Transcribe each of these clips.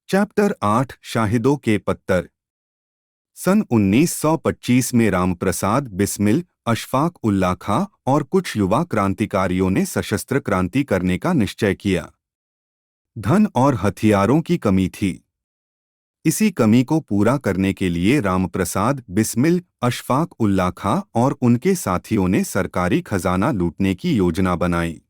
Chapter 8 शाहिदों के पत्तर। सन 1925 में रामप्रसाद बिस्मिल, अशफाक उल्ला खां और कुछ युवा क्रांतिकारियों ने सशस्त्र क्रांति करने का निश्चय किया। धन और हथियारों की कमी थी। इसी कमी को पूरा करने के लिए रामप्रसाद बिस्मिल, अशफाक उल्ला खां और उनके साथियों ने सरकारी खजाना लूटने की योजना बनाई।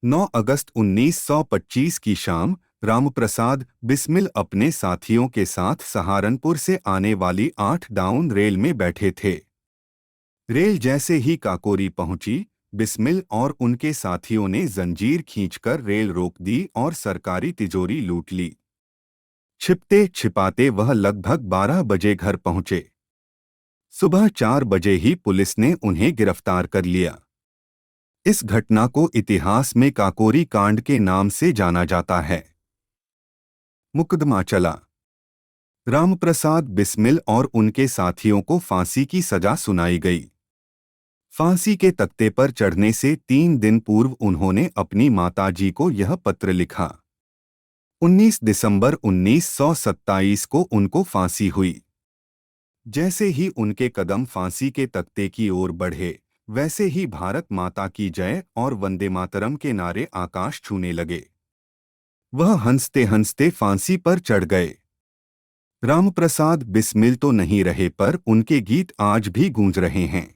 9 अगस्त 1925 की शाम रामप्रसाद बिस्मिल अपने साथियों के साथ सहारनपुर से आने वाली 8 डाउन रेल में बैठे थे। रेल जैसे ही काकोरी पहुंची, बिस्मिल और उनके साथियों ने जंजीर खींचकर रेल रोक दी और सरकारी तिजोरी लूट ली। छिपते छिपाते वह लगभग 12 बजे घर पहुंचे। सुबह 4 बजे ही पुलिस ने उन्हें गिरफ्तार कर लिया। इस घटना को इतिहास में काकोरी कांड के नाम से जाना जाता है। मुकदमा चला। रामप्रसाद बिस्मिल और उनके साथियों को फांसी की सजा सुनाई गई। फांसी के तख्ते पर चढ़ने से 3 दिन पूर्व उन्होंने अपनी माताजी को यह पत्र लिखा। 19 दिसंबर 1927 को उनको फांसी हुई। जैसे ही उनके कदम फांसी के तख्ते की ओर बढ़े, वैसे ही भारत माता की जय और वंदे मातरम के नारे आकाश छूने लगे। वह हंसते हंसते फांसी पर चढ़ गए। रामप्रसाद बिस्मिल तो नहीं रहे, पर उनके गीत आज भी गूंज रहे हैं।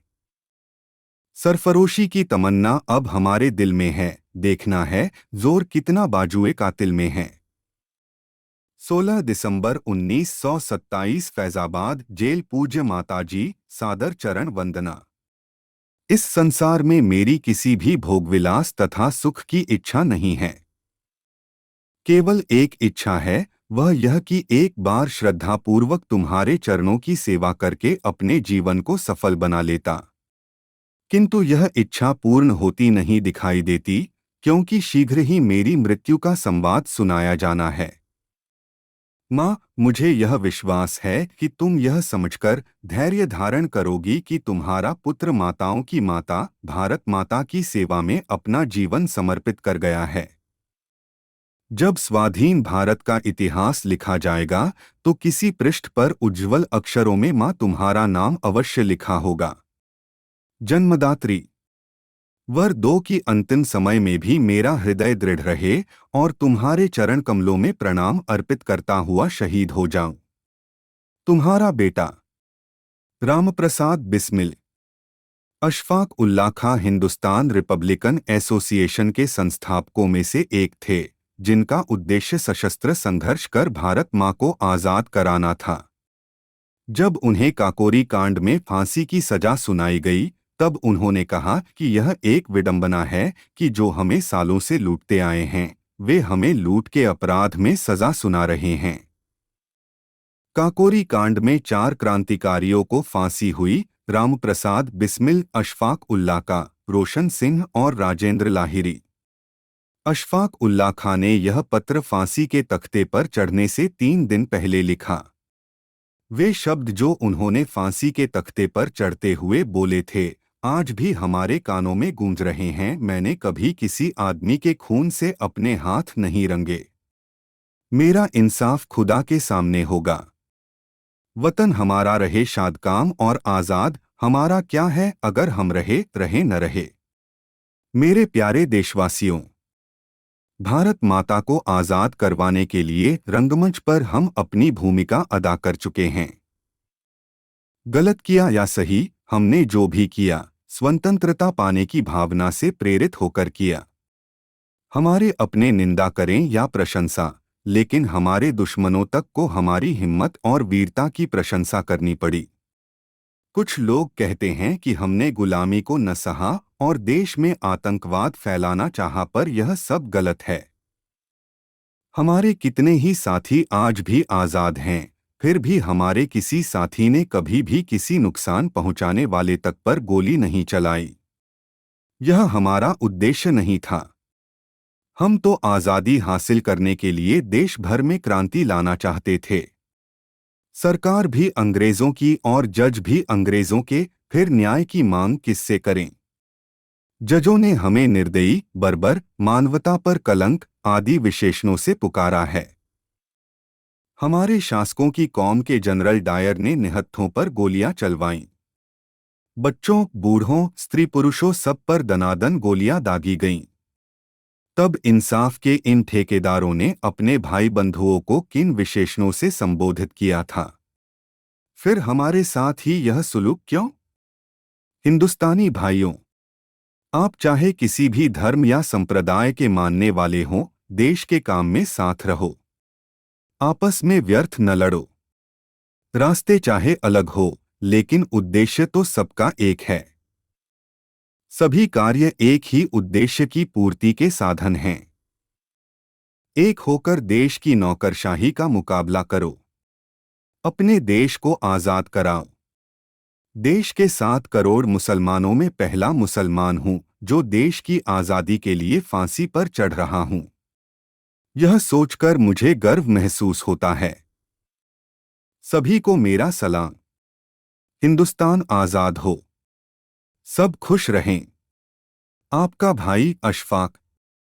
सरफरोशी की तमन्ना अब हमारे दिल में है, देखना है जोर कितना बाजुए कातिल में है। 16 दिसंबर 1927 फैजाबाद जेल। पूज्य माताजी, सादर चरण वंदना। इस संसार में मेरी किसी भी भोगविलास तथा सुख की इच्छा नहीं है। केवल एक इच्छा है, वह यह कि एक बार श्रद्धापूर्वक तुम्हारे चरणों की सेवा करके अपने जीवन को सफल बना लेता। किंतु यह इच्छा पूर्ण होती नहीं दिखाई देती, क्योंकि शीघ्र ही मेरी मृत्यु का संवाद सुनाया जाना है। माँ, मुझे यह विश्वास है कि तुम यह समझकर धैर्य धारण करोगी कि तुम्हारा पुत्र माताओं की माता भारत माता की सेवा में अपना जीवन समर्पित कर गया है। जब स्वाधीन भारत का इतिहास लिखा जाएगा, तो किसी पृष्ठ पर उज्ज्वल अक्षरों में माँ तुम्हारा नाम अवश्य लिखा होगा। जन्मदात्री। वर 2 की अंतिम समय में भी मेरा हृदय दृढ़ रहे और तुम्हारे चरण कमलों में प्रणाम अर्पित करता हुआ शहीद हो जाऊं। तुम्हारा बेटा रामप्रसाद बिस्मिल। अशफाक उल्ला खां हिंदुस्तान रिपब्लिकन एसोसिएशन के संस्थापकों में से एक थे, जिनका उद्देश्य सशस्त्र संघर्ष कर भारत मां को आजाद कराना था। जब उन्हें काकोरी कांड में फांसी की सजा सुनाई गई, तब उन्होंने कहा कि यह एक विडंबना है कि जो हमें सालों से लूटते आए हैं, वे हमें लूट के अपराध में सजा सुना रहे हैं। काकोरी कांड में 4 क्रांतिकारियों को फांसी हुई: रामप्रसाद बिस्मिल, अशफाक उल्ला खां, रोशन सिंह और राजेंद्र लाहिरी। अशफाक उल्ला खां ने यह पत्र फांसी के तख्ते पर चढ़ने से 3 दिन पहले लिखा। वे शब्द जो उन्होंने फांसी के तख्ते पर चढ़ते हुए बोले थे, आज भी हमारे कानों में गूंज रहे हैं। मैंने कभी किसी आदमी के खून से अपने हाथ नहीं रंगे। मेरा इंसाफ खुदा के सामने होगा। वतन हमारा रहे शादकाम और आजाद, हमारा क्या है अगर हम रहे न रहे। मेरे प्यारे देशवासियों, भारत माता को आजाद करवाने के लिए रंगमंच पर हम अपनी भूमिका अदा कर चुके हैं। गलत किया या सही, हमने जो भी किया, स्वतंत्रता पाने की भावना से प्रेरित होकर किया। हमारे अपने निंदा करें या प्रशंसा, लेकिन हमारे दुश्मनों तक को हमारी हिम्मत और वीरता की प्रशंसा करनी पड़ी। कुछ लोग कहते हैं कि हमने गुलामी को न सहा और देश में आतंकवाद फैलाना चाहा, पर यह सब गलत है। हमारे कितने ही साथी आज भी आजाद हैं, फिर भी हमारे किसी साथी ने कभी भी किसी नुकसान पहुंचाने वाले तक पर गोली नहीं चलाई। यह हमारा उद्देश्य नहीं था। हम तो आज़ादी हासिल करने के लिए देश भर में क्रांति लाना चाहते थे। सरकार भी अंग्रेजों की और जज भी अंग्रेजों के, फिर न्याय की मांग किससे करें? जजों ने हमें निर्दयी, बर्बर, मानवता पर कलंक आदि विशेषणों से पुकारा है। हमारे शासकों की कौम के जनरल डायर ने निहत्थों पर गोलियां चलवाईं। बच्चों, बूढ़ों, स्त्री पुरुषों सब पर दनादन गोलियां दागी गईं। तब इंसाफ के इन ठेकेदारों ने अपने भाई बंधुओं को किन विशेषणों से संबोधित किया था? फिर हमारे साथ ही यह सुलूक क्यों? हिंदुस्तानी भाइयों, आप चाहे किसी भी धर्म या संप्रदाय के मानने वाले हों, देश के काम में साथ रहो। आपस में व्यर्थ न लड़ो। रास्ते चाहे अलग हो, लेकिन उद्देश्य तो सबका एक है। सभी कार्य एक ही उद्देश्य की पूर्ति के साधन हैं। एक होकर देश की नौकरशाही का मुकाबला करो। अपने देश को आजाद कराओ। देश के 7 करोड़ मुसलमानों में पहला मुसलमान हूं जो देश की आजादी के लिए फांसी पर चढ़ रहा हूं। यह सोचकर मुझे गर्व महसूस होता है। सभी को मेरा सलाम। हिंदुस्तान आजाद हो। सब खुश रहें। आपका भाई अशफाक।